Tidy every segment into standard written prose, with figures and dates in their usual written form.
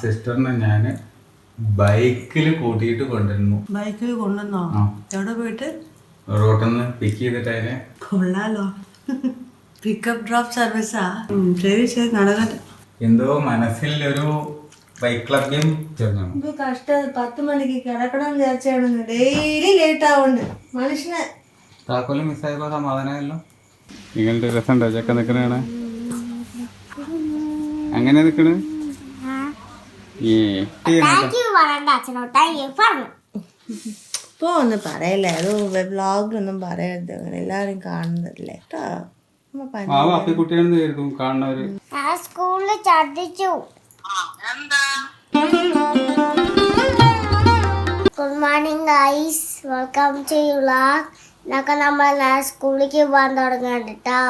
സിസ്റ്ററിനെ ഞാൻ ബൈക്കിൽ കൂട്ടിയിട്ട് കൊണ്ടുവരുന്നു. ബൈക്കിൽ കൊണ്ടുവന്നോ? എവിടെ പോയിട്ട്? റോട്ടിൽ നിന്ന് പിക്ക് ചെയ്തിട്ട് അതിനെ. കൊള്ളാലോ, പിക്കപ്പ് ഡ്രോപ്പ് സർവീസാ. ശരി ശരി, നടക്കട്ടെ. എന്തോ മനസ്സിൽ ഒരു ബൈക്ക് ക്ലബ് ഗെയിം ചേർന്നു. കഷ്ടം, 10 മണിക്ക് കിടക്കണം വിചാരിച്ചാണ്. ഡെയിലി ലേറ്റ് ആവുന്നുണ്ട് മനുഷ്യനെ. താക്കോല് മിസ്സായപ്പോ സമാധാനമല്ലോ. നിങ്ങളുടെ രസമുണ്ടോ ചക്ക നിക്കണ? അങ്ങനെ നിക്കണ്. ഇപ്പൊ ഒന്നും പറയല്ലേ, അത് വ്ലോഗിലൊന്നും പറയരുത്, അങ്ങനെ എല്ലാരും കാണുന്നതല്ലേ കേട്ടോ. അപ്പിക്കുട്ടിയാണെന്ന് കരുതും കാണുന്നവര്. സ്കൂളിൽ ഛർദിച്ചു. Good morning guys, welcome to vlog. എന്നൊക്കെ നമ്മൾ സ്കൂളിലേക്ക് പോകാൻ തുടങ്ങാട്ടോ.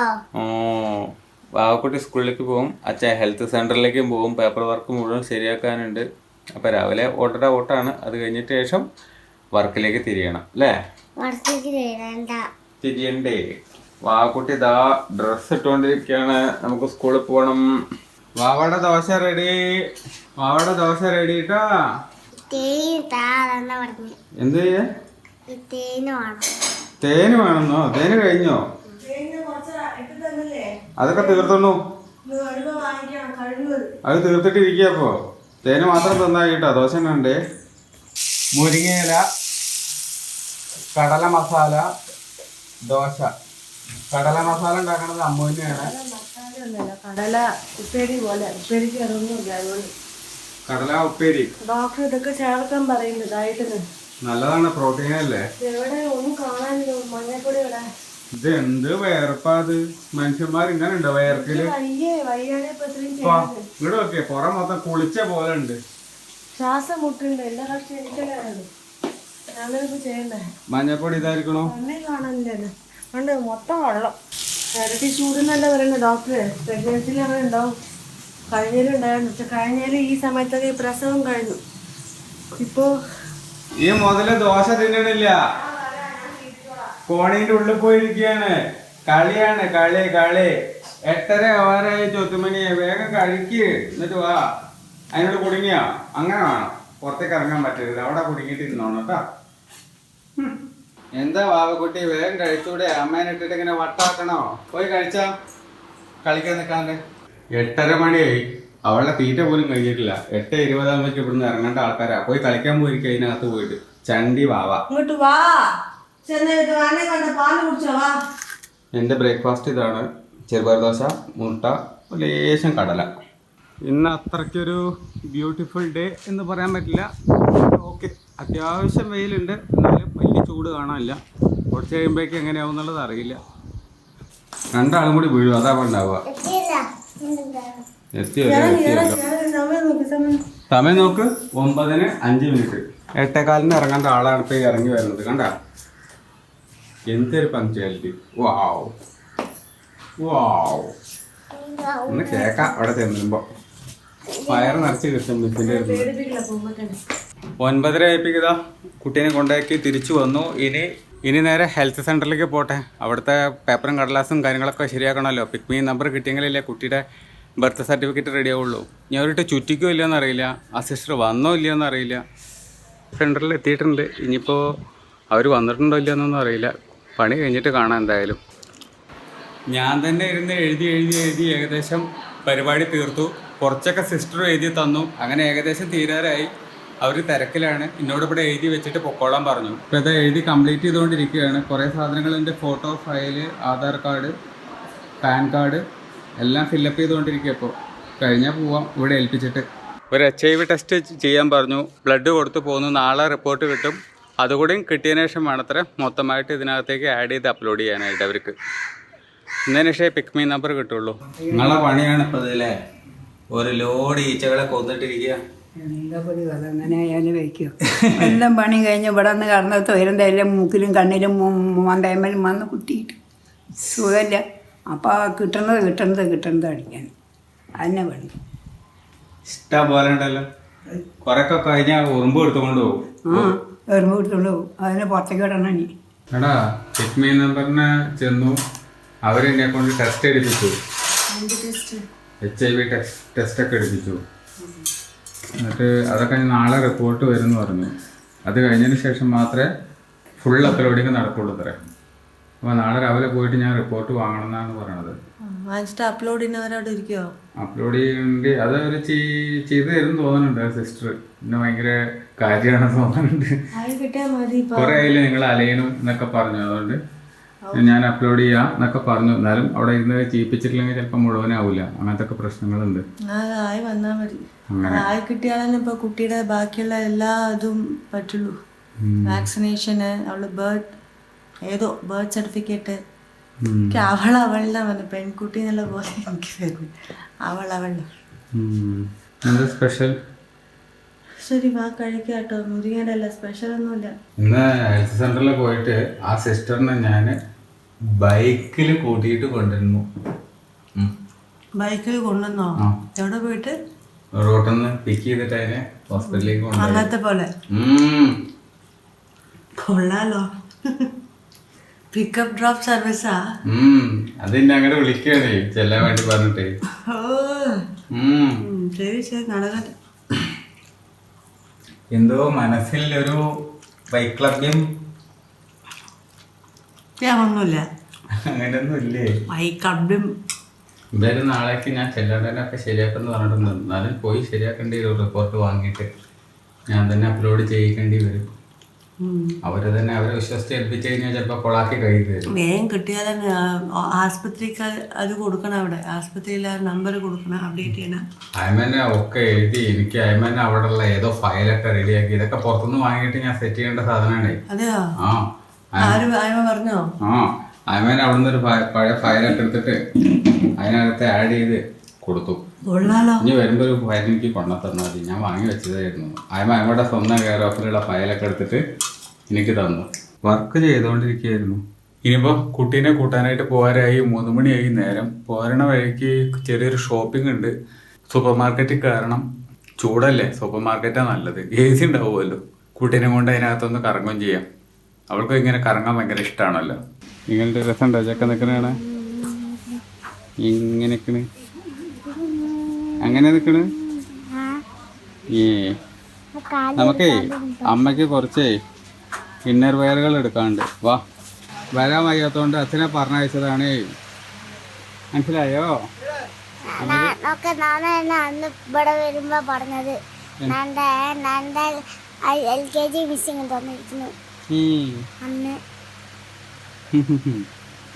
വാവക്കുട്ടി സ്കൂളിലേക്ക് പോകും, അച്ഛൻ ഹെൽത്ത് സെന്ററിലേക്കും പോകും. പേപ്പർ വർക്ക് മുഴുവൻ ശരിയാക്കാനുണ്ട്. അപ്പം രാവിലെ ഓട്ടാണ്. അത് കഴിഞ്ഞിട്ട് ശേഷം വർക്കിലേക്ക് തിരിയണം അല്ലേ? തിരിയണ്ടേ? വാവക്കുട്ടി ഇതാ ഡ്രസ്സ് ഇട്ടുകൊണ്ടിരിക്കുകയാണ്. നമുക്ക് സ്കൂളിൽ പോകണം. വാവയുടെ ദോശ റെഡി. വാവയുടെ ദോശ റെഡി കേട്ടോ. എന്ത് ചെയ്യാ? തേന് വേണമെന്നോ? തേന് കഴിഞ്ഞോ? അതൊക്കെ തീർത്തോളൂ. അത് തീർത്തിട്ട് ഇരിക്കപ്പോ. തേന് മാത്രം തന്നാ കേട്ടോ. ദോശ ഉണ്ട്, മുരിങ്ങയില, കടല മസാല, ദോശ. കടല മസാല ഉണ്ടാക്കണത് അമ്മ തന്നെയാണ്. കടല ഉപ്പേരി പോലെ, ഉപ്പേരിക്ക് കടല ഉപ്പേരി ഡോക്ടർ ഇതൊക്കെ ചേർക്കാൻ പറയുന്നത് ഡയറ്റിന്. നല്ലതാണ്, പ്രോട്ടീൻ അല്ലേ. എവിടെ ഒന്നും കാണാനില്ല, മഞ്ഞപ്പൊടി ഇവിടെ. ഇത് എന്ത് വേർപ്പാത്? മനുഷ്യന്മാർ ഇങ്ങനെ ഉണ്ടോ വേർക്കില്? ഇവിടെ നോക്കിയേ, പുറം മൊത്തം കുളിച്ച പോലെ ഉണ്ട്. ശ്വാസം മുട്ടുണ്ട്. എല്ലാ കഷ്ടം എനിക്കല്ലായിരുന്നു. ഞാനിപ്പോ ചെയ്യണ്ടേ? മഞ്ഞപ്പൊടി ഇതായിരിക്കണോ? ഒന്നേ കാണാനില്ലല്ലോ. ഉണ്ട് മൊത്തം വെള്ളം. ഇരട്ടി ചൂടെന്നല്ല പറയുന്നത് ഡോക്ടറെ. പ്രഗ്നൻസിൽ അങ്ങനെ ഉണ്ടാവും. കഴിഞ്ഞാലും ഉണ്ടായിരുന്നു. പക്ഷെ കഴിഞ്ഞാലും ഈ സമയത്തൊക്കെ പ്രസവം കഴിഞ്ഞു. ഇപ്പോ ഈ മുതല് ദോശ തിന്നണില്ല, കോണീന്റെ ഉള്ളിൽ പോയിരിക്കുകയാണ്. കളിയാണ്, കളി. 8:30 ആവാറായി, 4 മണിയായി. വേഗം കഴിക്ക്, എന്നിട്ട് വാ. അതിനോട് കുടുങ്ങിയാ അങ്ങനെ വേണം. പുറത്തേക്ക് ഇറങ്ങാൻ പറ്റരുത്, അവിടെ കുടുങ്ങിയിട്ട് ഇരുന്നോണം കേട്ടാ. എന്താ വാവക്കുട്ടി, വേഗം കഴിച്ചൂടെ? അമ്മേനെ ഇട്ടിട്ട് ഇങ്ങനെ വട്ടാക്കണോ? പോയി കഴിച്ചാ. കളിക്കാൻ നിൽക്കാണ്ട്. 8:30 മണിയായി, അവളുടെ തീറ്റ പോലും കഴിഞ്ഞിട്ടില്ല. 8:20 ആകുമ്പോഴേക്ക് ഇവിടുന്ന് ഇറങ്ങേണ്ട ആൾക്കാരാ. പോയി കളിക്കാൻ പോയിരിക്കും അതിനകത്ത് പോയിട്ട്. ചണ്ടി വാവ. ഇങ്ങോട്ട് വാ. എൻ്റെ ബ്രേക്ക്ഫാസ്റ്റ് ഇതാണ്. ചെറുപയർ ദോശ, മുട്ട, ലേശം കടല. ഇന്ന് അത്രയ്ക്കൊരു ബ്യൂട്ടിഫുൾ ഡേ എന്ന് പറയാൻ പറ്റില്ല. ഓക്കെ, അത്യാവശ്യം വെയിലുണ്ട്, എന്നാലും വലിയ ചൂട് കാണാനില്ല. കുറച്ച് കഴിയുമ്പോഴേക്ക് എങ്ങനെയാവും എന്നുള്ളത് അറിയില്ല. രണ്ടാളും കൂടി വീഴും, അതാ ഉണ്ടാവുക. സമയം നോക്ക്, 9:05. 8:15 ഇറങ്ങേണ്ട ആളാണ് ഇപ്പൊ ഇറങ്ങി വരുന്നത്. കണ്ട എന്തൊരു പങ്ക്ച്വാലിറ്റി. വാവ് വാവ്. ഒന്ന് കേക്കാം അവിടെ ചെന്നുമ്പോ. വയറ് നിറച്ച് കിട്ടും മിസ്സിന്റെ അടുത്ത്. 9:30 ആയിപ്പിക്കതാ കുട്ടീനെ കൊണ്ടാക്കി തിരിച്ചു വന്നു. ഇനി നേരെ ഹെൽത്ത് സെന്ററിലേക്ക് പോട്ടെ. അവിടുത്തെ പേപ്പറും കടലാസും കാര്യങ്ങളൊക്കെ ശരിയാക്കണമല്ലോ. പിക്മി നമ്പർ കിട്ടിയെങ്കിലല്ലേ കുട്ടിയുടെ ബർത്ത് സർട്ടിഫിക്കറ്റ് റെഡി ആവുള്ളൂ. ഞാൻ ഒരിട്ട് ചുറ്റിക്കോ ഇല്ലയെന്ന് അറിയില്ല, ആ സിസ്റ്റർ വന്നോ ഇല്ലയെന്ന് അറിയില്ല. സെൻറ്ററിൽ എത്തിയിട്ടുണ്ട്. ഇനിയിപ്പോൾ അവർ വന്നിട്ടുണ്ടോ ഇല്ലയെന്നൊന്നും അറിയില്ല. പണി കഴിഞ്ഞിട്ട് കാണാം എന്തായാലും. ഞാൻ തന്നെ ഇരുന്ന് എഴുതി ഏകദേശം പരിപാടി തീർത്തു. കുറച്ചൊക്കെ സിസ്റ്റർ എഴുതി തന്നു. അങ്ങനെ ഏകദേശം തീരാറായി. അവർ തിരക്കിലാണ്. എന്നോട് ഇവിടെ എഴുതി വെച്ചിട്ട് പൊക്കോളാൻ പറഞ്ഞു. ഇപ്പോൾ ഇത് എഴുതി കംപ്ലീറ്റ് ചെയ്തുകൊണ്ടിരിക്കുകയാണ്. കുറേ സാധനങ്ങളുണ്ട്, photo, file, Aadhaar card, pan card എല്ലാം ഫില്ലപ്പ് ചെയ്തുകൊണ്ടിരിക്കുക. ഇപ്പോൾ കഴിഞ്ഞാൽ പോവാം ഇവിടെ ഏൽപ്പിച്ചിട്ട്. ഒരു HIV ടെസ്റ്റ് ചെയ്യാൻ പറഞ്ഞു. ബ്ലഡ് കൊടുത്ത് പോന്നു. നാളെ റിപ്പോർട്ട് കിട്ടും. അതുകൂടിയും കിട്ടിയതിന് ശേഷം വേണത്ര മൊത്തമായിട്ട് ഇതിനകത്തേക്ക് ആഡ് ചെയ്ത് അപ്ലോഡ് ചെയ്യാനായിട്ട് അവർക്ക്. ഇന്നതിന് ശേഷം പിക്മി നമ്പർ കിട്ടുള്ളൂ. നിങ്ങളെ പണിയാണ് ഇപ്പോൾ ഇതില്ലേ? ഒരു ലോഡ് ഈച്ചകളെ കൊന്നിട്ടിരിക്കുക. എന്താ പൊടി കഥ, അങ്ങനെ ആയാലും വയ്ക്കും. എല്ലാം പണി കഴിഞ്ഞ് ഇവിടെ നിന്ന് കടന്ന തൊയരൻ്റെ എല്ലാം മൂക്കിലും കണ്ണിലും മണ്ടയമ്മലും വന്ന് കുത്തിയിട്ട് സുഖമില്ല. അപ്പോൾ കിട്ടുന്നത് അടിക്കാൻ അതിനെ പണി. ഇഷ്ടം പോലെ ഉണ്ടല്ലോ. കുറെയൊക്കെ കഴിഞ്ഞാൽ ഉറുമ്പ് എടുത്തുകൊണ്ട് പോകും. എറുമ്പ് എടുത്തുകൊണ്ട് പോകും. അതിനെ പുറത്തേക്ക് ഇടണം. ഇനി എടാ പിക്മി നമ്പറിന് ചെന്നു. അവരെന്നെ കൊണ്ട് ടെസ്റ്റ് എടുപ്പിച്ചു. HIV ടെസ്റ്റ് ഒക്കെ എടുപ്പിച്ചു. എന്നിട്ട് അതൊക്കെ നാളെ റിപ്പോർട്ട് വരുമെന്ന് പറഞ്ഞു. അത് കഴിഞ്ഞതിന് ശേഷം മാത്രമേ ഫുൾ അപ്ലോഡിങ് നടക്കുള്ളൂ അത്രേ. അപ്പോൾ നാളെ രാവിലെ പോയിട്ട് ഞാൻ റിപ്പോർട്ട് വാങ്ങണം എന്നാണ് പറയണത്. വാങ്ങിച്ചിട്ട് അപ്ലോഡ് ചെയ്യുന്നവരവിടെ ഇരിക്കുമോ? അപ്ലോഡ് ചെയ്യേണ്ടി അത് അവർ ചെയ്തു തരും തോന്നുന്നുണ്ട്. സിസ്റ്റർ പിന്നെ ഭയങ്കര കാര്യമാണെന്ന് തോന്നുന്നുണ്ട്. ആയി കിട്ടിയാൽ മതി. കുറെ ആയില്ലേ നിങ്ങൾ അലയനും എന്നൊക്കെ പറഞ്ഞു, അതുകൊണ്ട് ഞാൻ അപ്ലോഡ് ചെയ്യാം എന്നൊക്കെ പറഞ്ഞു. എന്നാലും അവിടെ ഇരുന്ന് ചെയ്യിപ്പിച്ചിട്ടില്ലെങ്കിൽ ചിലപ്പോൾ മുഴുവനാവില്ല, അങ്ങനത്തെ ഒക്കെ പ്രശ്നങ്ങളുണ്ട്. ആയി വന്നാൽ മതി. ആയി കിട്ടിയാലേ ഇപ്പൊ കുട്ടിയുടെ ബാക്കിയുള്ള എല്ലാ ഇതും പറ്റുള്ളൂ. വാക്സിനേഷന്, അവള് ബർത്ത് സർട്ടിഫിക്കറ്റ്, അവളുടെ വന്ന് പെൺകുട്ടി എന്നുള്ള പോലെ എനിക്ക് വരുന്നു. അവളുടെ എന്താ സ്പെഷ്യൽ? ശരി, വാ കഴിക്കാട്ടോ. മുരിങ്ങയുടെ അല്ല, സ്പെഷ്യൽ ഒന്നുമില്ല. ഇന്ന് ഹെൽത്ത് സെന്ററിൽ പോയിട്ട് ആ സിസ്റ്ററിനെ ഞാൻ ബൈക്കിൽ കൂട്ടിയിട്ട് കൊണ്ടുവരുന്നു. ബൈക്കിൽ കൊണ്ടുവന്നോ? എവിടെ പോയിട്ട്? റോട്ടിൽ നിന്ന് പിക്ക് ചെയ്തിട്ട് അതിനെ ഹോസ്പിറ്റലിലേക്ക് കൊണ്ടുപോയി. അങ്ങനത്തെ പോലെ കൊള്ളാലോ. പിക്കപ്പ് ഡ്രോപ്പ് സർവീസാ? അതിന്റെ അങ്ങോട്ട് വിളിക്കണേ ചെല്ലാൻ വേണ്ടി പറഞ്ഞിട്ടേ. ശരി ശരി, നടക്കട്ടെ. എന്തോ മനസ്സിൽ ഒരു വൈക്ലഭ്യം ഒന്നുമില്ല. അങ്ങനെയൊന്നും ഇല്ലേ? വൈക്ലഭ്യം എന്തായാലും നാളേക്ക് ഞാൻ ചെല്ലാണ്ടൊക്കെ ശരിയാക്കെന്ന് പറഞ്ഞിട്ടുണ്ട്. എന്നാലും പോയി ശരിയാക്കേണ്ടി വരും. റിപ്പോർട്ട് വാങ്ങിയിട്ട് ഞാൻ തന്നെ അപ്ലോഡ് ചെയ്യിക്കേണ്ടി വരും. അവരെ തന്നെ അവരെ വിശ്വസിച്ച് ഏൽപ്പിച്ചു കഴിഞ്ഞാൽ ചിലപ്പോൾ കൊളാക്കി കഴിയുക വരും. വേഗം കിട്ടിയാൽ ആസ്പത്രിക്ക് അത് കൊടുക്കണം. അവിടെ ആസ്പത്രിയിൽ നമ്പർ കൊടുക്കണം, അപ്ഡേറ്റ് ചെയ്യണം. അയമന്നെ ഒക്കെ എഴുതി എനിക്ക് അയമന്നെ അവിടെ ഉള്ള ഏതോ ഫയലൊക്കെ റെഡിയാക്കി. ഇതൊക്കെ പുറത്തുനിന്ന് വാങ്ങിയിട്ട് ഞാൻ സെറ്റ് ചെയ്യേണ്ട സാധനമാണേ. അതെയോ? ആ അയമ പറഞ്ഞോ? അയമൻ അവിടെ നിന്ന് ഒരു പഴയ ഫയലൊക്കെ എടുത്തിട്ട് അതിനകത്ത് ആഡ് ചെയ്ത് കൊടുത്തു. ഇനി വരുമ്പോ ഒരു ഫയൽ എനിക്ക് കൊണ്ടു തന്നാൽ മതി. ഞാൻ വാങ്ങി വെച്ചതായിരുന്നു. അയമയുടെ സ്വന്തം കെയർ ഓഫിലുള്ള ഫയലൊക്കെ എടുത്തിട്ട് എനിക്ക് തന്നു. വർക്ക് ചെയ്തുകൊണ്ടിരിക്കുകയായിരുന്നു. ഇനിയിപ്പോൾ കുട്ടീനെ കൂട്ടാനായിട്ട് പോരായി. 3 മണിയായി നേരം. പോരണ വഴിക്ക് ചെറിയൊരു ഷോപ്പിംഗ് ഉണ്ട്. സൂപ്പർ മാർക്കറ്റിൽ കയറണം. ചൂടല്ലേ, സൂപ്പർ മാർക്കറ്റാണ് നല്ലത്. AC ഉണ്ടാവുമല്ലോ. കുട്ടീനെ കൊണ്ട് അതിനകത്തൊന്ന് കറങ്ങുകയും ചെയ്യാം. അവൾക്ക് ഇങ്ങനെ കറങ്ങാൻ ഭയങ്കര ഇഷ്ടമാണല്ലോ. ഇങ്ങനത്തെ രസമുണ്ടോ ചക്ക നിൽക്കണ? ഇങ്ങനെ നിൽക്കണ്, അങ്ങനെ നിൽക്കണ്. നമുക്കേ അമ്മയ്ക്ക് കുറച്ചേ ഇന്നർ വെയറുകൾ എടുക്കാണ്ട്. വാ, വരാൻ വയ്യാത്തോണ്ട് അച്ഛനെ പറഞ്ഞയച്ചതാണ്. മനസ്സിലായോ? അന്ന് ഇവിടെ വരുമ്പോ പറഞ്ഞത് LKG മിസ്സിങ് തന്നിരിക്കുന്നു അന്ന്.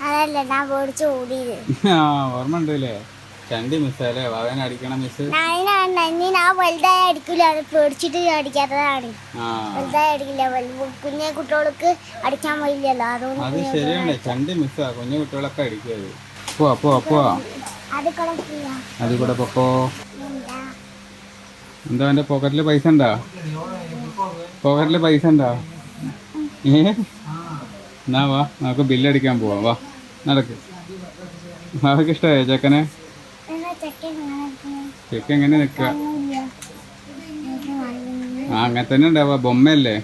അതല്ലേ ഞാൻ പേടിച്ചു ഓടിയത്. ഓർമ്മ ഉണ്ടല്ലേ? ചണ്ടി മിസ്സല്ലേ വാവൻ അടിക്കണ മിസ്. ഞാൻ വലുതായി അടിക്കില്ല, അത് പേടിച്ചിട്ട് അടിക്കാത്തതാണ്. വലുതായി അടിക്കില്ല, കുഞ്ഞു കുട്ടികൾക്ക് അടിക്കാൻ പോയില്ലല്ലോ. അത് ശരിയാണ്, ചണ്ടി മിസ്സാ. കുഞ്ഞു കുട്ടികളൊക്കെ അടിക്കുന്നത്. പോവാ പോവാ പോവാ, അത് കൂടെ പൊക്കോ. എന്താ എന്റെ പോക്കറ്റില് പൈസ ഉണ്ടാ? പോക്കറ്റില് പൈസ ഉണ്ടാ? എന്നാ വാ, നമുക്ക് ബില്ലടിക്കാൻ പോവാം. വാ നടക്ക്. അവർക്ക് ഇഷ്ടമായോ ചെക്കനെ? ചെക്ക എങ്ങനെ നിക്ക? അങ്ങനെ തന്നെ ഉണ്ടാവുക, ബൊമ്മയല്ലേ?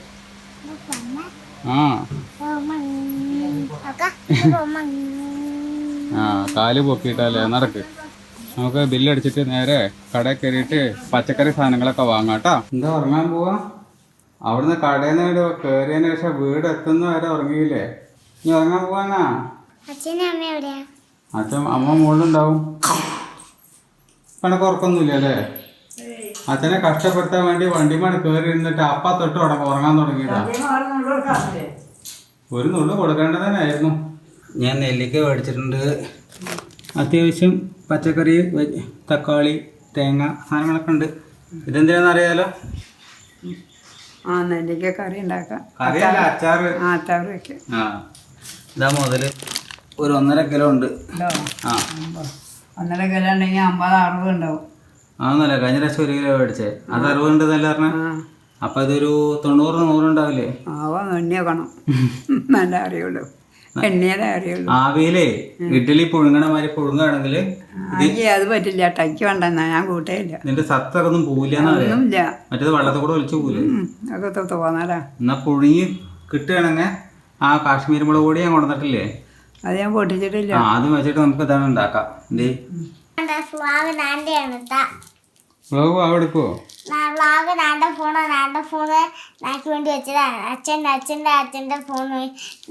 കാല് പൊക്കിയിട്ടല്ലേ. നടക്ക്, നമുക്ക് ബില്ലടിച്ചിട്ട് നേരെ കടയിൽ കയറിയിട്ട് പച്ചക്കറി സാധനങ്ങളൊക്കെ വാങ്ങാട്ടോ. എന്താ ഉറങ്ങാൻ പോവാ? അവിടുന്ന് കടയിൽ നിന്ന് കയറിയതിന് ശേഷം വീട് എത്തുന്ന വരെ ഉറങ്ങിയില്ലേ? നീ ഉറങ്ങാൻ പോവാന്നാ? അച്ഛൻ അമ്മ മുകളിലുണ്ടാവും. കണക്ക് ഉറക്കൊന്നുമില്ല അല്ലേ? അച്ഛനെ കഷ്ടപ്പെടുത്താൻ വേണ്ടി വണ്ടിമാണ് കയറി ഇരുന്നിട്ട് അപ്പ തൊട്ട് ഉറങ്ങാൻ തുടങ്ങിയതാ. ഒരു നുള്ളു കൊടുക്കേണ്ടത് തന്നെയായിരുന്നു. ഞാൻ നെല്ലിക്ക മേടിച്ചിട്ടുണ്ട്. അത്യാവശ്യം പച്ചക്കറി, തക്കാളി, തേങ്ങ സാധനങ്ങളൊക്കെ ഉണ്ട്. ഇതെന്തിനാന്ന് അറിയാലോ? നെല്ലിക്ക കറി ഉണ്ടാക്കാം. കറിയല്ല, അച്ചാറ്. അച്ചാറ് വെക്കാം. ഇതാ മുതല് ഒരു 1.5 കിലോ ഉണ്ട്. 1.5 കിലോ ഉണ്ടെങ്കിൽ 50-60 ഉണ്ടാവും. ആന്നല്ലേ, കഴിഞ്ഞ പ്രാവശ്യം 1 കിലോ മേടിച്ചേ. അത് 60 ഉണ്ട് എന്നല്ല പറഞ്ഞ. അപ്പൊ ഇതൊരു 90-100 ഉണ്ടാവില്ലേ? എണ്ണയാക്കണം, നല്ല അറിയുള്ളൂ. എണ്ണയുടെ അറിയുള്ളൂ. ആവിയിലേ ഇഡ്ഡലി പുഴുങ്ങണ മാതിരി പുഴുങ്ങുകയാണെങ്കിൽ അത് പറ്റില്ല. ടൈക്ക് വേണ്ടെന്നാ ഞാൻ കൂട്ടേയില്ല. നിന്റെ സത്തൊന്നും പോവില്ല. മറ്റേത് വെള്ളത്തിൽ കൂടെ ഒളിച്ചു പോവില്ലേ? അതൊക്കെ തോന്നാലാ. എന്നാ പുഴുങ്ങി കിട്ടുകയാണെങ്കിൽ ആ കാശ്മീരി മുളക് പൊടി ഞാൻ കൊണ്ടുവന്നിട്ടില്ലേ, അത് ഞാൻ പൊട്ടിച്ചിട്ടില്ല. അത് വെച്ചിട്ട് നമുക്ക് ഇതാണ് ഉണ്ടാക്കാം. വ്ളോഗ് വാവ എടുക്കുവോ? വ്ളോഗ് നാന്റെ ഫോണ് നാക്ക് വേണ്ടി വെച്ചതാണ്. അച്ഛൻ്റെ ഫോൺ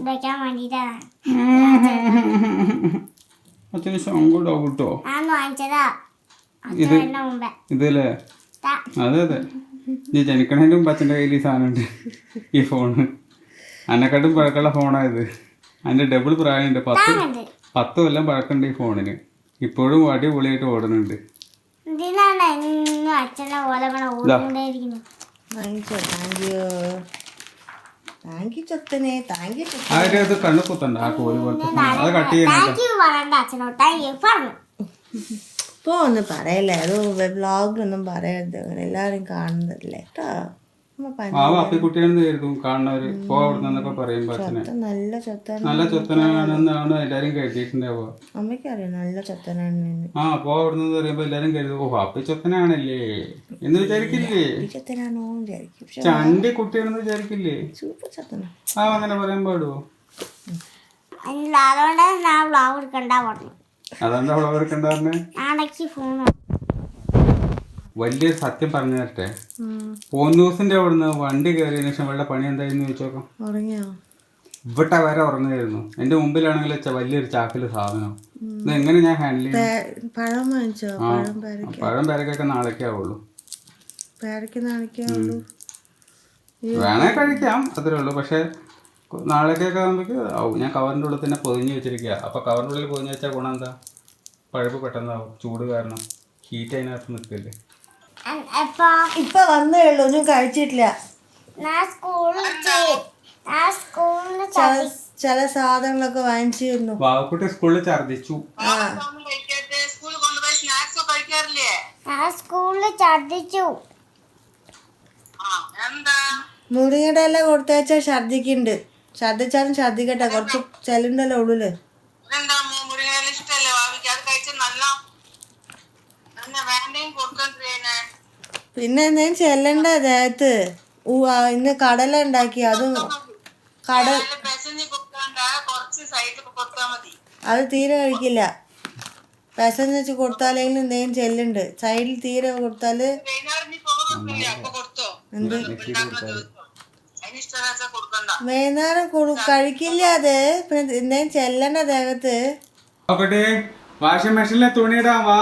വെക്കാൻ വേണ്ടിയിട്ടാണ്. അച്ഛന് സങ്കടം കിട്ടോ? ഞാൻ വാങ്ങിച്ചതാ അച്ഛൻ്റെ മുമ്പേ. ഇതല്ലേ? അതെ അതെ. നീ ജനിക്കണതിൻ്റെ മുമ്പ് അച്ഛൻ്റെ കയ്യിൽ ഈ സാധനമുണ്ട്, ഈ ഫോണ്. അന്നെക്കാട്ടും പഴക്കമുള്ള ഫോണായത്. അതിൻ്റെ ഡബിൾ പ്രായമുണ്ട്. 10 കൊല്ലം പഴക്കമുണ്ട് ഈ ഫോണിന്. ഇപ്പോഴും അടിപൊളിയായിട്ട് ഓടുന്നുണ്ട്. ഇതിനാണ് എന്നും അച്ഛനെ പോലെ ഓടിക്കൊണ്ടേയിരിക്കുന്നത്. അത് കണ്ണു കുത്തണ്ട, ആ കോഴി പോലത്തെ അത് കട്ട് ചെയ്യണം. പറയണ്ട അച്ഛനോട് പറഞ്ഞു. ഇപ്പോൾ ഒന്നും പറയല്ലേ, അത് വ്ളോഗൊന്നും പറയരുത്, എല്ലാവരും കാണുന്നതല്ലേ കേട്ടോ. അപ്പിക്കുട്ടിയാണെന്ന് കരുതും കാണുന്നവര്. പോ അവിടെ നിന്നൊക്കെ പറയുമ്പോ അച്ഛനെ നല്ല ചൊത്തനാണെന്നാണ് എല്ലാരും കരുതിയിട്ടുണ്ടാവുക. അമ്മയ്ക്കറിയാം നല്ല ചൊത്തനാണ്. പോ അവിടെ നിന്ന് പറയുമ്പോ എല്ലാരും കരുതും, ഓ അപ്പി ചൊത്തനാണല്ലേ എന്ന് വിചാരിക്കില്ലേ? ചൊത്തനാണോ വിചാരിക്കും. ചണ്ടി കുട്ടിയാണെന്ന് വിചാരിക്കില്ലേ? സൂപ്പർ ചൊത്തന. അങ്ങനെ പറയാൻ പാടുവോ? അതുകൊണ്ട് ഞാൻ വ്ളോഗ് എടുക്കണ്ട പറഞ്ഞു. അതെന്താ വ്ളോഗ് എടുക്കണ്ടെന്ന്? നാളേക്ക് ഫോൺ വലിയൊരു സത്യം പറഞ്ഞു തരട്ടെ. പോന്നൂസിന്റെ അവിടുന്ന് വണ്ടി കയറിയതിനു ശേഷം വെള്ള പണി എന്തായിരുന്നു ചോദിച്ചോക്കാം. ഇവിടെ വരെ ഉറങ്ങുമായിരുന്നു. എന്റെ മുമ്പിലാണെങ്കിൽ വലിയൊരു ചാക്കില് സാധനം. ഇത് എങ്ങനെ ഞാൻ ഹാൻഡിൽ ചെയ്യും? പഴം പേരക്കൊക്കെ നാളേക്കേ ആവുള്ളൂ. വേണേ കഴിക്കാം, അത്രേ ഉള്ളൂ. പക്ഷെ നാളേക്കൊക്കെ ആകുമ്പോഴേക്ക് ഞാൻ കവറിൻ്റെ ഉള്ളിൽ തന്നെ പൊതിഞ്ഞ് വെച്ചിരിക്കുക. അപ്പൊ കവറിൻ്റെ ഉള്ളിൽ പൊതിഞ്ഞ് വെച്ചാൽ ഗുണം എന്താ? പഴുപ്പ് പെട്ടെന്നാവും, ചൂട് കാരണം. ഹീറ്റ് അതിനകത്ത് നിൽക്കില്ലേ. ഇപ്പൊ വന്നേ ഉള്ളൂ, ഒന്നും കഴിച്ചിട്ടില്ല. ചില സാധനങ്ങളൊക്കെ വാങ്ങിച്ചിരുന്നു. വാവക്കുട്ടി സ്കൂളിൽ ഛർദിച്ചു. മുരിങ്ങയുടെ എല്ലാം കൊടുത്തയച്ചാൽ ഛർദിക്കുന്നുണ്ട്. ഛർദിച്ചാലും ഛർദിക്കട്ടെ, കുറച്ച് ചെല്ലുണ്ടല്ലോ ഉള്ളില്. പിന്നെ എന്തെങ്കിലും ചെല്ലണ്ട ദേഹത്ത്. ഇന്ന് കടല ഉണ്ടാക്കി, അതും അത് തീരെ കഴിക്കില്ല. പെസഞ്ഞ് വെച്ച് കൊടുത്താലെങ്കിലും എന്തെങ്കിലും ചെല്ലുണ്ട്. സൈഡിൽ തീരെ കൊടുത്താല് എന്ത് വൈകുന്നേരം കഴിക്കില്ല. അത് പിന്നെ എന്തെങ്കിലും ചെല്ലണ്ട ദേഹത്ത്. വാഷിംഗ് മെഷീനിലെ തുണിയിടാൻ വാ.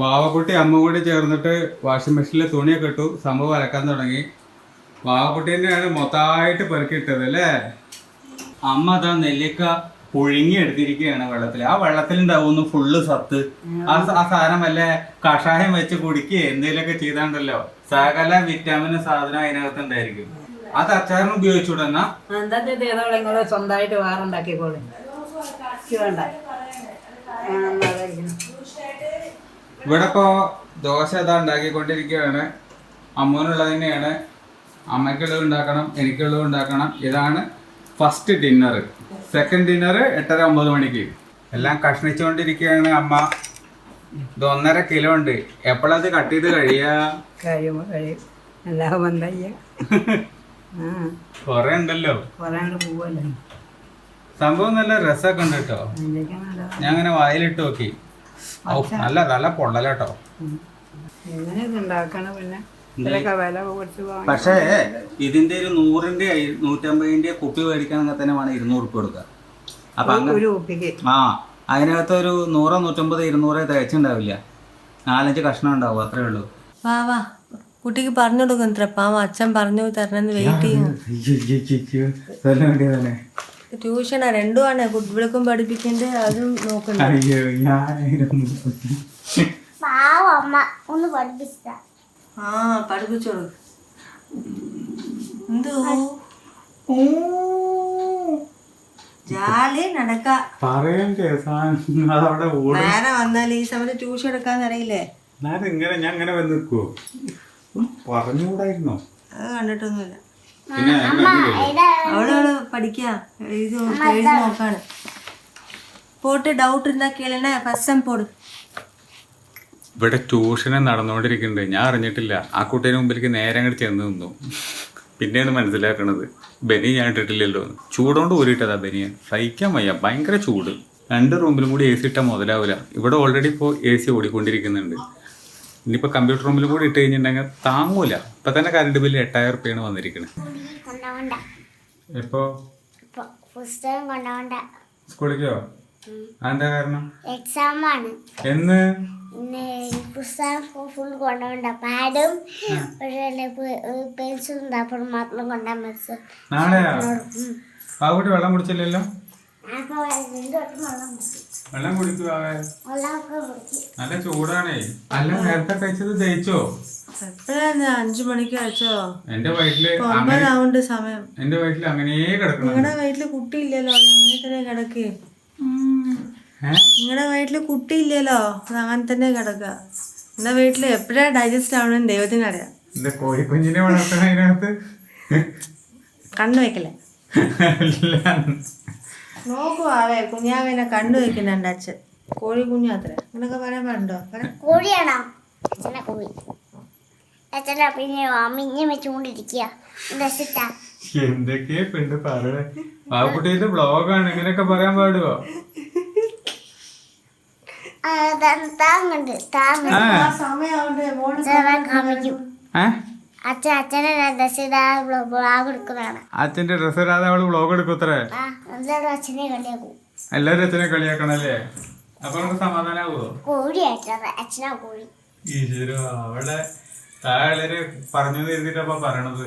വാവക്കുട്ടി അമ്മ കൂടി ചേർന്നിട്ട് വാഷിംഗ് മെഷീനിലെ തുണിയൊക്കെ ഇട്ടു. സംഭവം അലക്കാൻ തുടങ്ങി. വാവക്കുട്ടീനെയാണ് മൊത്തമായിട്ട് പെറുക്കിയിട്ടത് അല്ലേ? അമ്മ അതാ നെല്ലിക്ക പുഴുങ്ങി എടുത്തിരിക്കുകയാണ് വെള്ളത്തിൽ. ആ വെള്ളത്തിലുണ്ടാവുന്നു ഫുള്ള് സത്ത്. ആ സാധനം വല്ല കഷായം വെച്ച് കുടിക്കുക എന്തെങ്കിലുമൊക്കെ ചെയ്താണ്ടല്ലോ സകല വിറ്റാമിൻ സാധനം അതിനകത്ത് ഉണ്ടായിരിക്കും. അത് അച്ചാറിന് ഉപയോഗിച്ചൂടെ? എന്നാ എന്താ സ്വന്തമായിട്ട് വേറുണ്ടാക്കിക്കോളെ. ഇവിടെ ഇപ്പോ ദോശ ഇതാ ഉണ്ടാക്കിക്കൊണ്ടിരിക്കുകയാണ്. അമ്മൂനുള്ളത് തന്നെയാണ്. അമ്മയ്ക്കുള്ളത് ഉണ്ടാക്കണം, എനിക്കുള്ളത് ഉണ്ടാക്കണം. ഇതാണ് ഫസ്റ്റ് ഡിന്നർ. സെക്കൻഡ് ഡിന്നർ 8:30-9 മണിക്ക്. എല്ലാം കഷ്ണിച്ചുകൊണ്ടിരിക്കുകയാണ് അമ്മ. ഇത് 1.5 കിലോ ഉണ്ട്. എപ്പോഴത് കട്ട് ചെയ്ത് കഴിയും കൊറേ ഉണ്ടല്ലോ. സംഭവം നല്ല രസമൊക്കെ ഉണ്ട് കേട്ടോ. ഞാൻ അങ്ങനെ വായിലിട്ട് നോക്കി. നല്ല നല്ല പൊള്ളലാട്ടോ. പക്ഷേ ഇതിന്റെ ഒരു 100-ന്റെ 150-ന്റെ കുപ്പി മേടിക്കണമെങ്കിൽ തന്നെ വേണം 200 ഉറുപ്പിക കൊടുക്കുക. അപ്പൊ അതിനകത്ത് ഒരു 100, 150, 200 തികച്ചുണ്ടാവില്ല. 4-5 കഷ്ണം ഉണ്ടാവും, അത്രേ ഉള്ളൂ. വാ കുട്ടിക്ക് പറഞ്ഞു കൊടുക്കും. പാവം അച്ഛൻ പറഞ്ഞു തരണമെന്ന് വെയിറ്റ് ചെയ്യുന്നു. ട്യൂഷനാ, രണ്ടുമാണ്. കുട്ടികൾക്കും പഠിപ്പിക്കണ്ട്, അതും നോക്കണ്ട. പഠിപ്പിച്ചോളൂ. എന്തോ ജാലി നടക്ക നേരെ വന്നാൽ ഈ സമയത്ത് ട്യൂഷൻ എടുക്കാന്ന് അറിയില്ലേ? ഞാൻ വന്നിക്കോ പറഞ്ഞുകൂടായിരുന്നോ? അത് കണ്ടിട്ടൊന്നുമില്ല. അവള് പഠിക്കാ, എഴുതി നോക്കാണ്. പോട്ട് ഡൗട്ട് இருந்தா കേളണേ, ഫസ്റ്റ് പോട്. ഇവിടെ ട്യൂഷന് നടന്നുകൊണ്ടിരിക്കുന്നുണ്ട്. ഞാൻ അറിഞ്ഞിട്ടില്ല. ആ കുട്ടീനെ മുമ്പിലേക്ക് നേരെ അങ്ങോട്ട് ചെന്ന് നിന്നു. പിന്നെയാണ് മനസ്സിലാക്കണത് ബനി ഞാൻ ഇട്ടിട്ടില്ലല്ലോ. ചൂടോണ്ട് ഊരിയിട്ടതാ ബനിയൻ. സഹിക്കാൻ വയ്യ, ഭയങ്കര ചൂട്. 2 റൂമിലും കൂടി AC ഇട്ടാൽ മുതലാവില്ല. ഇവിടെ ഓൾറെഡി ഇപ്പോൾ AC ഓടിക്കൊണ്ടിരിക്കുന്നുണ്ട്. ഇനിയിപ്പോൾ കമ്പ്യൂട്ടർ റൂമിലും കൂടി ഇട്ട് കഴിഞ്ഞിട്ടുണ്ടെങ്കിൽ താങ്ങൂല. ഇപ്പം തന്നെ കറണ്ട് ബില്ല് 8000 റുപ്യാണ് വന്നിരിക്കുന്നത്. കൊണ്ടുപോകണ്ട ഇപ്പോൾ ഇപ്പൊ പുസ്തകം കൊണ്ടുപോകണ്ട. സ്കൂളിലേക്കോ? അതെന്താ കാരണം? എക്സാം ആണ് എന്ന്? പിന്നെ ഈ പുസ്തകം ഫുൾ കൊണ്ടുപോകണ്ട. പാഡും ഒരു പെൻസിലും റബ്ബറും മാത്രം കൊണ്ടാൽ മതി. നാളെയാ? പാവക്കുട്ടി വെള്ളം കുടിച്ചില്ലല്ലോ? വെള്ളം കുടിക്കുക. നല്ല ചൂടാണേ. അല്ല നേരത്തെ കഴിച്ചത് ദഹിച്ചോ? എപ്പോഴാ? 5 മണിക്ക് കഴിച്ചോ? എന്റെ വയറ്റില് 9 സമയം. എന്റെ വയറ്റില് അങ്ങനെ കിടക്കണം. നിങ്ങളുടെ വയറ്റില് കുട്ടിയില്ലല്ലോ, അത് അങ്ങനെ തന്നെ കിടക്ക്. നിങ്ങളുടെ വയറ്റില് കുട്ടിയില്ലല്ലോ, അത് അങ്ങനെ തന്നെ കിടക്ക. എന്റെ വീട്ടില് എപ്പോഴാ ഡൈജസ്റ്റ് ആവണെന്ന് ദൈവത്തിനറിയാം. എന്റെ കോഴിക്കുഞ്ഞിനെ വളർത്തണ അതിനകത്ത് കണ്ണു വെക്കല്ലേ? നോക്കുവാവേ, കുഞ്ഞാവേനെ കണ്ണു വെക്കുന്നുണ്ട് അച്ഛൻ. കോഴി കുഞ്ഞു അത്ര അങ്ങനൊക്കെ പറയാൻ പാടുണ്ടോ? കോഴിയാണോ? അച്ഛനെ കോഴി. അച്ഛനെ പിന്നെ അമ്മിഞ്ഞ വെച്ചുകൊണ്ടിരിക്കുക. എന്തൊക്കെയാ പെണ്ണ് പറയണേ? പാവക്കുട്ടിയുടെ ബ്ലോഗാണ്, ഇങ്ങനെയൊക്കെ പറയാൻ പാടുവോ? അച്ഛനെ ബ്ലോഗ് എടുക്കുന്നതാണ്. അച്ഛന്റെ ഡ്രസ് ഇടാതെ അവള് ബ്ലോഗ് എടുക്കൂത്രേ. അച്ഛനെ കളിയാക്കും. എല്ലാരും അച്ഛനെ കളിയാക്കണല്ലേ? അപ്പൊ നമുക്ക് സമാധാനാവോ? കോഴിയായിട്ടാണ് അച്ഛനാ കോഴി. ഈശ്വരോ, അവളെ താഴെ പറഞ്ഞു തീർത്തിട്ടപ്പ പറയണത്.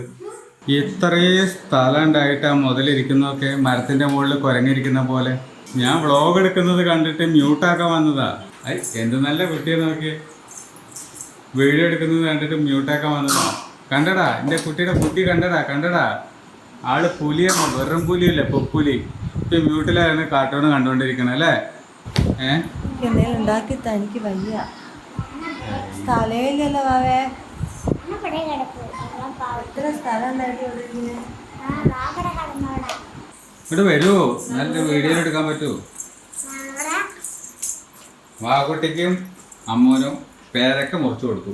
ഇത്രയും സ്ഥലം ഉണ്ടായിട്ട് ആ മുതലിരിക്കുന്നതൊക്കെ മരത്തിന്റെ മുകളിൽ കുരങ്ങിരിക്കുന്ന പോലെ. ഞാൻ വ്ളോഗ് എടുക്കുന്നത് കണ്ടിട്ട് മ്യൂട്ടാക്കാൻ വന്നതാ. എന്ത് നല്ല കുട്ടിയെ നോക്കി വീഡിയോ എടുക്കുന്നത് കണ്ടിട്ട് മ്യൂട്ടാക്കാൻ വന്നതാ. കണ്ടടാ എൻ്റെ കുട്ടിയുടെ ബുദ്ധി, കണ്ടടാ. ആള് പുലിയാണ്, വെറും പുലിയല്ലേ, പൊപ്പുലി. ഇപ്പൊ മ്യൂട്ടിലാണ് കാർട്ടൂൺ കണ്ടോണ്ടിരിക്കണേ അല്ലേ? എന്തെങ്കിലും ഉണ്ടാക്കി തനിക്ക് വയ്യ. സ്ഥലമില്ലല്ലോ വാവേ. ഇത്ര സ്ഥലം ഉണ്ടായിട്ട് ഇവിടെ വരുമോ? നല്ല വീഡിയോ എടുക്കാൻ പറ്റുമോ? വാക്കുട്ടിക്കും അമ്മൂനും പേരൊക്കെ മുറിച്ചു കൊടുത്തു.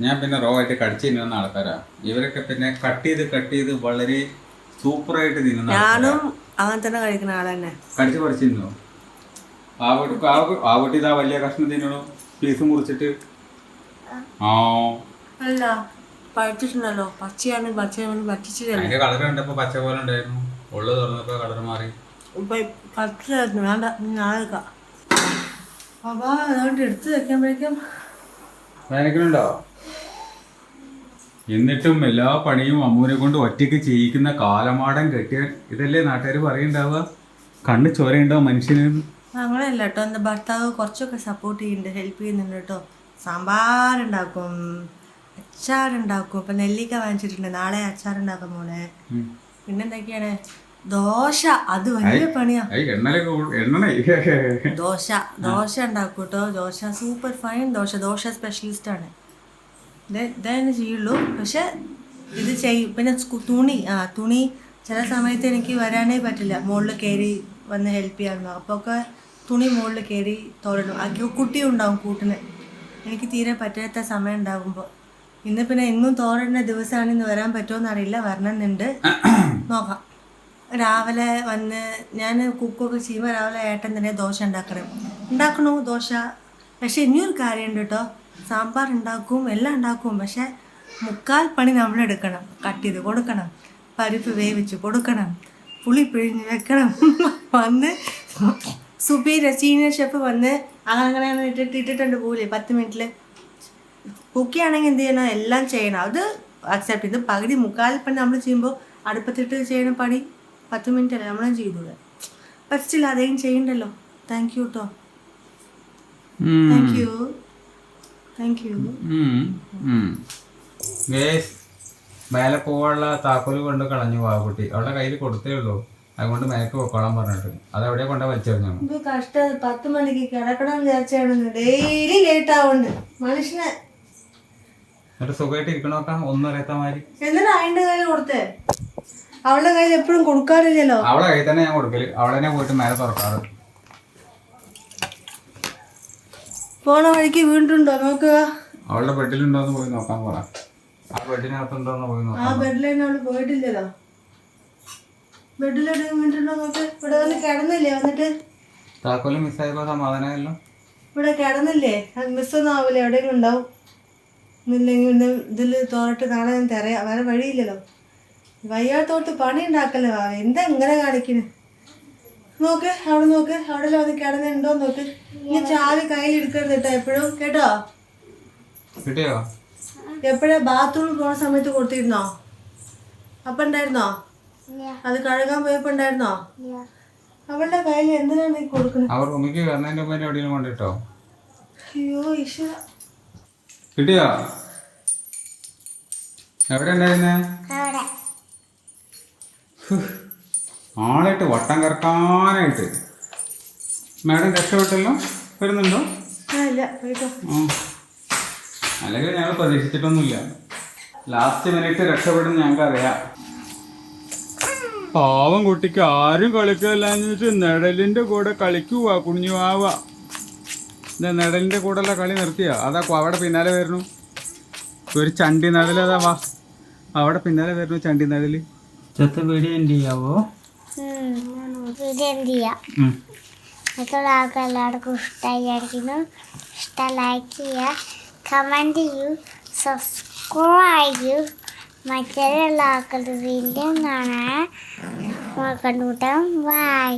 ഞാൻ പിന്നെ റോ ആയിട്ട് കടിച്ചു തിന്നുന്ന ആൾക്കാരാ. ഇവരൊക്കെ പിന്നെ കട്ട് ചെയ്ത് വളരെ സൂപ്പറായിട്ട് തിന്നുന്ന. ഞാനും അങ്ങനെ തന്നെ കഴിക്കുന്ന ആൾ തന്നെ. കടിച്ച് പറിച്ചു തിന്നോ? വാക്കുട്ടി ഇതാ വലിയ കഷ്ണം തിന്നണോ, പീസ് മുറിച്ചിട്ട്. അല്ല പഴിച്ചിട്ടുണ്ടല്ലോ, പച്ചയാണ് പറ്റിച്ചിട്ടല്ലോ. അതിന്റെ കളർ കണ്ടപ്പോ പച്ച പോലെ ഉണ്ടായിരുന്നു, ഉള്ളു തുറന്നപ്പോ കളർ മാറി. ഇപ്പൊ പച്ചായിരുന്നു. വേണ്ട, നാളെ അപ്പാ അതുകൊണ്ട് എടുത്ത് വെക്കുമ്പോഴേക്കും വേനക്കുന്നുണ്ടോ? എന്നിട്ടും എല്ലാ പണിയും അമ്മൂനെ കൊണ്ട് ഒറ്റയ്ക്ക് ചെയ്യിക്കുന്ന കാലമാടൻ കെട്ടിയ ഇതല്ലേ നാട്ടുകാർ പറയുണ്ടാവുക. കണ്ണ് ചോരയുണ്ടാവും മനുഷ്യന്. അങ്ങനെയല്ല കേട്ടോ, എൻ്റെ ഭർത്താവ് കുറച്ചൊക്കെ സപ്പോർട്ട് ചെയ്യുന്നുണ്ട്, ഹെൽപ്പ് ചെയ്യുന്നുണ്ട് കേട്ടോ. സാമ്പാറുണ്ടാക്കും, അച്ചാറുണ്ടാക്കും. ഇപ്പം നെല്ലിക്ക വാങ്ങിച്ചിട്ടുണ്ട്, നാളെ അച്ചാറുണ്ടാക്കും മോളെ. പിന്നെന്തൊക്കെയാണ്? ദോശ, അത് വലിയ പണിയാ. ദോശ ഉണ്ടാക്കും കേട്ടോ. ദോശ സൂപ്പർ ഫൈൻ ദോശ സ്പെഷ്യലിസ്റ്റാണ്. ഇതേ ചെയ്യുള്ളൂ. പക്ഷെ ഇത് ചെയ്യും. പിന്നെ തുണി ചില സമയത്ത് എനിക്ക് വരാനേ പറ്റില്ല, മുകളിൽ കയറി വന്ന് ഹെൽപ്പ് ചെയ്യാറുണ്ടോ. അപ്പോൾ ഒക്കെ തുണി മുകളിൽ കയറി തോരണം. കുട്ടിയും ഉണ്ടാവും കൂട്ടിന്. എനിക്ക് തീരെ പറ്റാത്ത സമയം ഉണ്ടാകുമ്പോൾ. ഇന്ന് പിന്നെ എന്നും തോരേണ്ട ദിവസമാണ്. ഇന്ന് വരാൻ പറ്റുമോ അറിയില്ല, വരണമെന്നുണ്ട്, നോക്കാം. രാവിലെ വന്ന് ഞാൻ കുക്കൊക്കെ ചെയ്യുമ്പോൾ രാവിലെ ഏട്ടൻ തന്നെ ദോശ ഉണ്ടാക്കണോ ദോശ. പക്ഷെ ഇനിയൊരു കാര്യമുണ്ട് കേട്ടോ, സാമ്പാർ ഉണ്ടാക്കും, എല്ലാം ഉണ്ടാക്കും. പക്ഷെ 3/4 പണി നമ്മളെടുക്കണം. കട്ട് ചെയ്ത് കൊടുക്കണം, പരിപ്പ് വേവിച്ച് കൊടുക്കണം, പുളി പിഴിഞ്ഞ് വെക്കണം. വന്ന് സീനിയർ ഷെഫ് വന്ന് അങ്ങനെ ഇട്ടിട്ടുണ്ട് പോലേ 10 മിനിറ്റിൽ. കുക്ക് ആണെങ്കിൽ എന്ത് ചെയ്യണം, എല്ലാം ചെയ്യണം. അത് അക്സെപ്റ്റ് ചെയ്ത് പകുതി 3/4 പണി നമ്മൾ ചെയ്യുമ്പോൾ അടുപ്പത്തിട്ട് ചെയ്യണ പണി 10 മിനിറ്റ് അല്ലേ നമ്മളും ചെയ്തൂടെ. ഫസ്റ്റിൽ അതെയും ചെയ്യണ്ടല്ലോ. താങ്ക് യു കേട്ടോ, താങ്ക് യു. മേലെ പോവാനുള്ള താക്കോല് കൊണ്ട് കളഞ്ഞു വാക്കുട്ടി. അവളുടെ കയ്യിൽ കൊടുത്തേ ഉള്ളൂ, അതുകൊണ്ട് മേലേക്ക് പൊക്കോളാൻ പറഞ്ഞിട്ട് അതെവിടെ കൊണ്ട് വലിച്ചെറിഞ്ഞു. ഇത് കഷ്ടം. 10 മണിക്ക് കിടക്കണം വിചാരിച്ചാണ്, ഡെയിലി ലേറ്റ് ആവുന്നുണ്ട് മനുഷ്യനെ. എന്നിട്ട് സുഖമായിട്ട് ഇരിക്കണോക്കാം, ഒന്നും അറിയാത്ത മാതിരി. എന്നിട്ട് അതിന്റെ കയ്യിൽ കൊടുത്തേ? അവളുടെ കയ്യിൽ എപ്പോഴും കൊടുക്കാറില്ലല്ലോ. അവളെ കയ്യിൽ തന്നെ ഞാൻ കൊടുക്കല്, അവളെന്നെ പോയിട്ട് മേലെ തുറക്കാറ്. പോണ വഴിക്ക് വീണ്ടുണ്ടോ നോക്കുക. അവളുടെ ബെഡിലുണ്ടോന്ന് പോയി നോക്കാൻ പോറാ. ആ ബെഡിനകത്തുണ്ടോന്ന് പോയി നോക്കാം. ആ ബെഡിലേക്ക് അവള് പോയിട്ടില്ലല്ലോ. ബെഡിലെവിടെ വീണ്ടുണ്ടോ നോക്ക്. ഇവിടെ വന്ന് കിടന്നില്ലേ വന്നിട്ട്? താക്കോല് മിസ്സായപ്പോ സമാധാനമല്ലോ. ഇവിടെ കിടന്നില്ലേ, അത് മിസ്സൊന്നും ആവില്ല, എവിടെയെങ്കിലും ഉണ്ടാവും. ഇന്നില്ലെങ്കിൽ ഇന്ന് ഇതിൽ തോന്നിട്ട് നാളെ ഞാൻ തരാം, വേറെ വഴിയില്ലല്ലോ. വയ്യാത്തോട്ട് പണി ഉണ്ടാക്കല്ലേ വാ, എന്താ ഇങ്ങനെ കാണിക്കണേ? നോക്ക് അവിടെ നോക്ക്, അവിടെ വന്ന് കിടന്നുണ്ടോ നോക്ക്. ഇനി ചാവി കയ്യിലെടുക്കരുത് കേട്ടോ എപ്പോഴും, കേട്ടോ? കിട്ടിയോ? എപ്പോഴാ ബാത്റൂമിൽ പോണ സമയത്ത് കൊടുത്തിരുന്നോ? അപ്പം ഉണ്ടായിരുന്നോ? അത് കഴുകാൻ പോയപ്പോ ഉണ്ടായിരുന്നോ? അവളുടെ കയ്യിൽ എന്തിനാണ് നീ കൊടുക്കുന്നത്? അവർ റൂമിക്ക് കയറുന്നതിന്റെ മുമ്പ് എവിടെയെങ്കിലും കൊണ്ടിട്ടോ? അയ്യോ ഈശ്വര. കിട്ടിയോ? എവിടെ ഉണ്ടായിരുന്നേ? അവിടെ ആളായിട്ട് വട്ടം കറക്കാനായിട്ട്. മാഡം രക്ഷപ്പെട്ടല്ലോ, വരുന്നുണ്ടോ? ഇല്ല പോയിട്ടോ. അല്ലെങ്കിൽ ഞങ്ങൾ പ്രതീക്ഷിച്ചിട്ടൊന്നുമില്ല. ലാസ്റ്റ് മിനിറ്റ് രക്ഷപ്പെടുന്ന ഞങ്ങൾക്ക് അറിയാം. പാവം കുട്ടിക്ക് ആരും കളിക്കല്ലാന്ന് വെച്ച് നെടലിന്റെ കൂടെ കളിക്കുവാ കുഞ്ഞു ആവാ. നെടലിന്റെ കൂടെയുള്ള കളി നിർത്തിയാ? അതാ അവിടെ പിന്നാലെ വരുന്നു ഒരു ചണ്ടി നടൽ. അതാ വാ, അവിടെ പിന്നാലെ വരുന്നു ചണ്ടി നടല്. ചത്ത വീഡിയോ എന്ത് ചെയ്യാവോ? എന്ത് ചെയ്യാം? മറ്റുള്ള ആൾക്ക് എല്ലാവർക്കും ഇഷ്ടമായിരിക്കുന്നു. ഇഷ്ടം ലൈക്ക് ചെയ്യുക, കമൻറ്റ് ചെയ്യൂ, സബ്സ്ക്രൈബ് ചെയ്യൂ. മറ്റുള്ള ആൾക്കാരുടെ വീണ്ടും കാണാൻ കണ്ടുമുട്ടാം. ബൈ.